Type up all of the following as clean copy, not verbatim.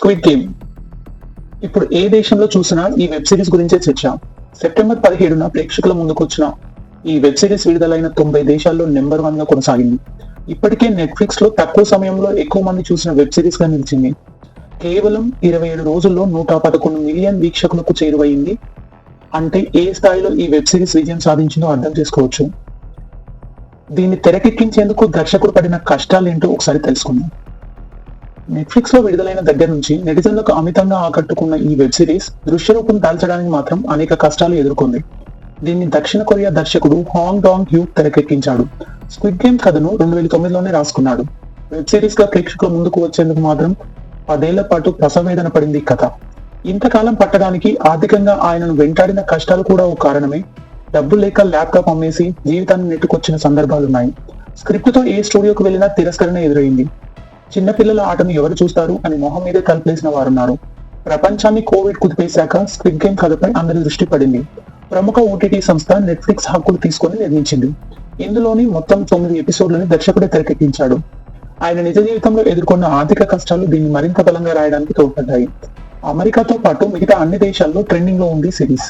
Squid game. ఇప్పుడు ఏ దేశంలో చూసినా ఈ వెబ్ సిరీస్ గురించే చర్చ. సెప్టెంబర్ 17న ప్రేక్షకుల ముందుకు వచ్చిన ఈ వెబ్ సిరీస్ విడుదలైన 90 దేశాల్లో నెంబర్ 1 గా కొనసాగింది. ఇప్పటికే నెట్ఫ్లిక్స్ లో తక్కువ సమయంలో ఎక్కువ మంది చూసిన వెబ్ సిరీస్ గా నిలిచింది. కేవలం 27 రోజుల్లో 111 మిలియన్ వీక్షకులకు చేరువైంది. అంటే ఏ స్థాయిలో ఈ వెబ్ సిరీస్ విజయం సాధించిందో అర్థం చేసుకోవచ్చు. దీన్ని తెరకెక్కించేందుకు దర్శకుడు పడిన కష్టాలేంటో ఒకసారి తెలుసుకుందాం. నెట్ఫ్లిక్స్ లో విడుదలైన దగ్గర నుంచి నెటిజన్లకు అమితంగా ఆకట్టుకున్న ఈ వెబ్ సిరీస్ దృశ్య రూపం దాల్చడానికి మాత్రం అనేక కష్టాలు ఎదుర్కొంది. దీన్ని దక్షిణ కొరియా దర్శకుడు హాంగ్ డాంగ్ హ్యూ తెరకెక్కించాడు. స్క్విడ్ గేమ్ కథను 2009లోనే రాసుకున్నాడు. వెబ్ సిరీస్ గా ప్రేక్షకుల ముందుకు వచ్చేందుకు మాత్రం 10 ఏళ్ల పాటు ప్రసవేదన పడింది కథ. ఇంతకాలం పట్టడానికి ఆర్థికంగా ఆయనను వెంటాడిన కష్టాలు కూడా ఓ కారణమే. డబ్బు లేక ల్యాప్టాప్ అమ్మేసి జీవితాన్ని నెట్టుకొచ్చిన సందర్భాలున్నాయి. స్క్రిప్ట్ తో ఏ స్టూడియోకి వెళ్ళినా తిరస్కరణ ఎదురైంది. చిన్నపిల్లల ఆటను ఎవరు చూస్తారు అని మొహం మీదే తలుపేసిన వారున్నారు. ప్రపంచాన్ని కోవిడ్ కుదిపేశాక స్క్విడ్ గేమ్ కథపై అందరి దృష్టి పడింది. ప్రముఖ ఓటీటీ సంస్థ నెట్ఫ్లిక్స్ హక్కులు తీసుకొని నిర్మించింది. ఇందులోని మొత్తం 9 ఎపిసోడ్లని దర్శకుడే తెరకెక్కించాడు. ఆయన నిజ జీవితంలో ఎదుర్కొన్న ఆర్థిక కష్టాలు దీన్ని మరింత బలంగా రాయడానికి తోడ్పడ్డాయి. అమెరికాతో పాటు మిగతా అన్ని దేశాల్లో ట్రెండింగ్ లో ఉంది సిరీస్.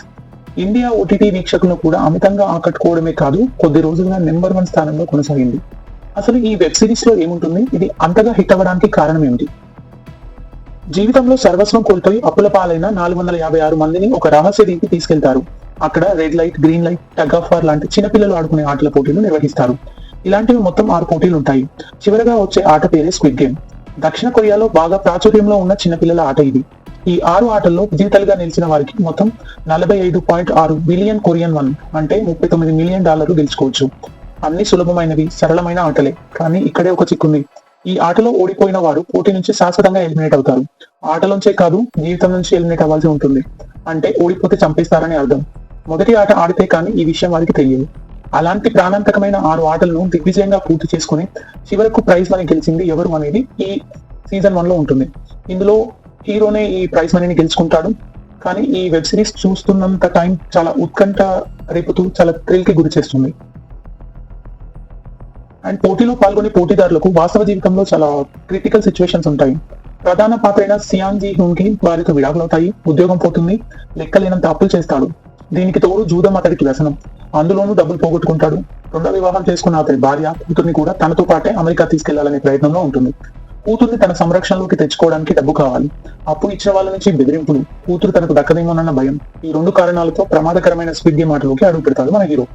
ఇండియా ఓటీటీ వీక్షకులను కూడా అమితంగా ఆకట్టుకోవడమే కాదు, కొద్ది రోజులుగా నెంబర్ 1 స్థానంలో కొనసాగింది. అసలు ఈ వెబ్ సిరీస్ లో ఏముంటుంది? ఇది అంతగా హిట్ అవ్వడానికి కారణం ఏమిటి? జీవితంలో సర్వస్వం కోల్పోయి అప్పుల పాలైన 456 మందిని ఒక రహస్య దీనికి తీసుకెళ్తారు. అక్కడ red light, green light, tug of war లాంటి చిన్నపిల్లలు ఆడుకునే ఆటల పోటీలు నిర్వహిస్తారు. ఇలాంటివి మొత్తం 6 పోటీలు ఉంటాయి. చివరగా వచ్చే ఆట పేరే స్క్విడ్ గేమ్. దక్షిణ కొరియాలో బాగా ప్రాచుర్యంలో ఉన్న చిన్నపిల్లల ఆట ఇది. ఈ 6 ఆటల్లో విజేతలుగా నిలిచిన వారికి మొత్తం 45.6 బిలియన్ కొరియన్ వన్ అంటే $39 మిలియన్ గెలుచుకోవచ్చు. అన్ని సులభమైనవి, సరళమైన ఆటలే. కానీ ఇక్కడే ఒక చిక్కుంది. ఈ ఆటలో ఓడిపోయిన వారు పోటీ నుంచి శాశ్వతంగా ఎలిమినేట్ అవుతారు. ఆటలోంచే కాదు, జీవితం నుంచి ఎలిమినేట్ అవ్వాల్సి ఉంటుంది. అంటే ఓడిపోతే చంపేస్తారని అర్థం. మొదటి ఆట ఆడితే కానీ ఈ విషయం వారికి తెలియదు. అలాంటి ప్రాణాంతకమైన 6 ఆటలను దిగ్విజయంగా పూర్తి చేసుకుని చివరకు ప్రైజ్ మనీ గెలిచింది ఎవరు అనేది ఈ సీజన్ 1 లో ఉంటుంది. ఇందులో హీరోనే ఈ ప్రైజ్ మనీని గెలుచుకుంటాడు. కానీ ఈ వెబ్ సిరీస్ చూస్తున్నంత టైం చాలా ఉత్కంఠ రేపుతూ చాలా థ్రిల్ కి గురి చేస్తుంది. అండ్ పోటీలో పాల్గొనే పోటీదారులకు వాస్తవ జీవితంలో చాలా క్రిటికల్ సిచ్యువేషన్స్ ఉంటాయి. ప్రధాన పాత్ర అయిన సియాంగ్ జీ హ్యూన్ కి వారితో విడాకులవుతాయి, ఉద్యోగం పోతుంది, లెక్కలేనంత అప్పులు చేస్తాడు. దీనికి తోడు జూదం అతడికి వ్యసనం. అందులోనూ డబ్బులు పోగొట్టుకుంటాడు. రెండో వివాహం చేసుకున్న అతడి భార్య కూతుర్ని కూడా తనతో పాటే అమెరికా తీసుకెళ్లాలనే ప్రయత్నంలో ఉంటుంది. కూతుర్ని తన సంరక్షణలోకి తెచ్చుకోవడానికి డబ్బు కావాలి. అప్పు ఇచ్చిన వాళ్ళ నుంచి బెదిరింపులు, కూతురు తనకు దక్కదేమోనన్న భయం. ఈ 2 కారణాలతో ప్రమాదకరమైన స్క్విడ్ గేమ్ ఆటలోకి అడుగు పెడతాడు మన హీరో.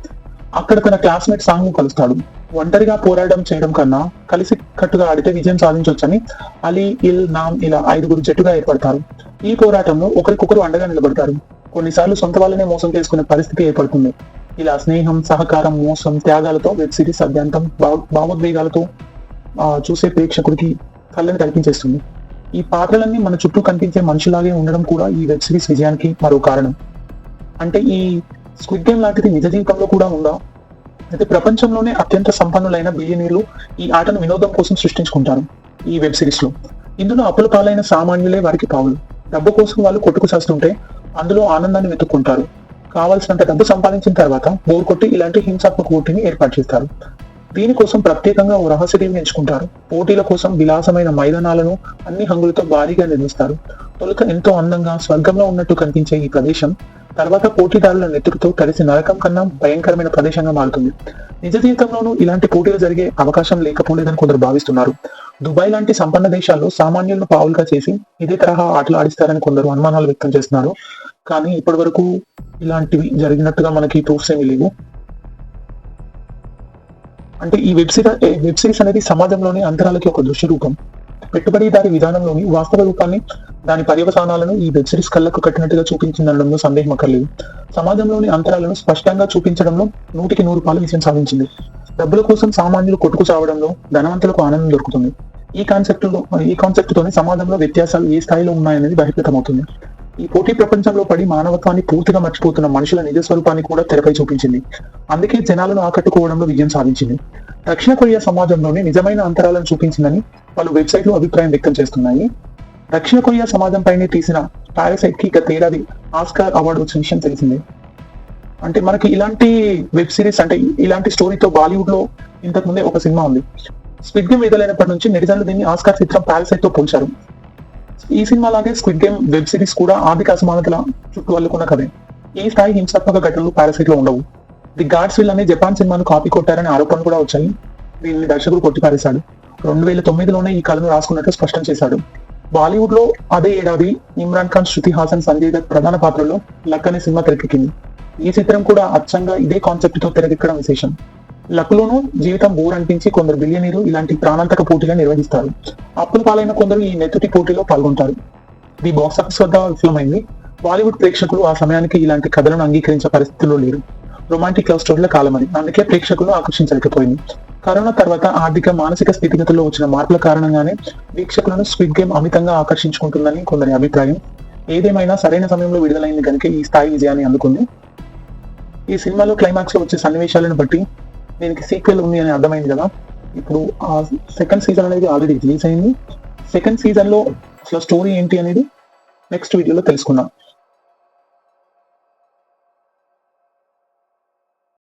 అక్కడ తన క్లాస్మేట్ సాంగ్ ను కలుస్తాడు. ఒంటరిగా పోరాటం చేయడం కన్నా కలిసి కట్టుగా ఆడితే విజయం సాధించవచ్చని అలీ, ఇల్, నామ్ ఇలా 5 జట్టుగా ఏర్పడతారు. ఈ పోరాటంలో ఒకరికొకరు అండగా నిలబడతారు. కొన్నిసార్లు సొంత వాళ్ళనే మోసం చేసుకునే పరిస్థితి ఏర్పడుతుంది. ఇలా స్నేహం, సహకారం, మోసం, త్యాగాలతో వెబ్ సిరీస్ అత్యంతం భావోద్వేగాలతో చూసే ప్రేక్షకుడికి కళ్ళని కనిపించేస్తుంది. ఈ పాత్రలన్నీ మన చుట్టూ కనిపించే మనుషులాగే ఉండడం కూడా ఈ వెబ్ సిరీస్ విజయానికి మరో కారణం. అంటే ఈ స్క్విడ్ గేమ్ లాంటిది నిజ జీవితంలో కూడా ఉందా? అయితే ప్రపంచంలోనే అత్యంత సంపన్నులైన బిలియనీర్లు ఈ ఆటను వినోదం కోసం సృష్టించుకుంటారు ఈ వెబ్ సిరీస్ లో. ఇందులో అప్పుల పాలైన సామాన్యులే వారికి పావులు. డబ్బు కోసం వాళ్ళు కొట్టుకు చేస్తుంటే అందులో ఆనందాన్ని వెతుక్కుంటారు. కావాల్సినంత డబ్బు సంపాదించిన తర్వాత బోర్ కొట్టి ఇలాంటి హింసాత్మక పోటీని ఏర్పాటు చేస్తారు. దీనికోసం ప్రత్యేకంగా ఓ రహస్య టీవీని ఎంచుకుంటారు. పోటీల కోసం విలాసమైన మైదానాలను అన్ని హంగులతో భారీగా నిర్మిస్తారు. తొలుత ఎంతో అందంగా స్వర్గంలో ఉన్నట్టు కనిపించే ఈ ప్రదేశం తర్వాత పోటీదారుల నెత్తురుతో కలిసి నరకం కన్నా భయంకరమైన ప్రదేశంగా మారుతుంది. నిజ జీవితంలోనూ ఇలాంటి పోటీలు జరిగే అవకాశం లేకపోలేదని కొందరు భావిస్తున్నారు. దుబాయ్ లాంటి సంపన్న దేశాల్లో సామాన్యులను పావులుగా చేసి ఇదే తరహా ఆటలు ఆడిస్తారని కొందరు అనుమానాలు వ్యక్తం చేస్తున్నారు. కానీ ఇప్పటి వరకు ఇలాంటివి జరిగినట్టుగా మనకి ప్రూఫ్స్ ఏమీ లేవు. అంటే ఈ వెబ్ సిరీస్ అనేది సమాజంలోని అంతరాలకి ఒక దృశ్య రూపం. పెట్టుబడిదారి విధానంలోని వాస్తవ రూపాన్ని, దాని పర్యవసానాలను ఈ వెబ్ సిరీస్ కళ్ళకు కట్టినట్టుగా చూపించిందనడంలో సందేహం అక్కర్లేదు. సమాజంలోని అంతరాలను స్పష్టంగా చూపించడంలో 100కి 100 పాలు విజయం సాధించింది. డబ్బుల కోసం సామాన్యులు కొట్టుకు చావడంలో ధనవంతులకు ఆనందం దొరుకుతుంది. ఈ కాన్సెప్ట్ తోనే సమాజంలో వ్యత్యాసాలు ఏ స్థాయిలో ఉన్నాయనేది బహిర్గతమవుతుంది. ఈ పోటీ ప్రపంచంలో పడి మానవత్వాన్ని పూర్తిగా మర్చిపోతున్న మనుషుల నిజ స్వరూపాన్ని కూడా తెరపై చూపించింది. అందుకే జనాలను ఆకట్టుకోవడంలో విజయం సాధించింది. దక్షిణ కొరియా సమాజంలోనే నిజమైన అంతరాలను చూపించిందని పలు వెబ్సైట్లు అభిప్రాయం వ్యక్తం చేస్తున్నాయి. దక్షిణ కొరియా సమాజంపైనే తీసిన పారాసైట్ కి గత ఏడాది ఆస్కార్ అవార్డు వచ్చిన విషయం తెలిసిందే. అంటే మనకి ఇలాంటి వెబ్ సిరీస్ అంటే ఇలాంటి స్టోరీతో బాలీవుడ్ లో ఇంతకు ముందే ఒక సినిమా ఉంది. స్క్విడ్ గేమ్ విడుదలైనప్పటి నుంచి నెటిజన్లు దీన్ని ఆస్కార్ చిత్రం పారాసైట్ తో పోల్చారు. ఈ సినిమా లాగే స్క్విడ్ గేమ్ వెబ్ సిరీస్ కూడా ఆర్థిక అసమానతల చుట్టూ అల్లుకున్న కథే. ఈ స్థాయి హింసాత్మక ఘటనలు పారాసైట్ లో ఉండవు. ది గాడ్స్ విల్ అనే జపాన్ సినిమాను కాపీ కొట్టారనే ఆరోపణలు కూడా వచ్చాయి. దీనిని దర్శకుడు కొట్టిపారేశాడు. 2009లోనే ఈ కథను రాసుకున్నట్టు స్పష్టం చేశాడు. బాలీవుడ్ లో అదే ఏడాది ఇమ్రాన్ ఖాన్, శృతి హాసన్, సంజయ్ దత్ ప్రధాన పాత్రలో లక్ అనే సినిమా తెరకెక్కింది. ఈ చిత్రం కూడా అచ్చంగా ఇదే కాన్సెప్ట్ తో తెరకెక్కడం విశేషం. లక్లోనూ జీవితం బోర్ అనిపించి కొందరు బిలియనీరు ఇలాంటి ప్రాణాంతక పోటీలను నిర్వహిస్తారు. అప్పుల పాలైన కొందరు ఈ నెత్తుటి పోటీలో పాల్గొంటారు. ఇది బాక్సాఫీస్ వద్ద విఫలమైంది. బాలీవుడ్ ప్రేక్షకులు ఆ సమయానికి ఇలాంటి కథలను అంగీకరించే పరిస్థితుల్లో లేరు. రొమాంటిక్ లవ్ స్టోరీల కాలం అది. అందుకే ప్రేక్షకులు ఆకర్షించలేకపోయింది. కరోనా తర్వాత ఆర్థిక, మానసిక స్థితిగతుల్లో వచ్చిన మార్పుల కారణంగానే వీక్షకులను స్క్విడ్ గేమ్ అమితంగా ఆకర్షించుకుంటుందని కొందరి అభిప్రాయం. ఏదేమైనా సరైన సమయంలో విడుదలైంది కనుక ఈ స్థాయి విజయాన్ని అందుకుంది. ఈ సినిమాలో క్లైమాక్స్ లో వచ్చే సన్నివేశాలను బట్టి దీనికి సీక్వెల్ ఉంది అని అర్థమైంది కదా. ఇప్పుడు ఆ సెకండ్ సీజన్ అనేది ఆల్రెడీ రిలీజ్ అయింది. సెకండ్ సీజన్ లో అసలు స్టోరీ ఏంటి అనేది నెక్స్ట్ వీడియోలో తెలుసుకుందాం.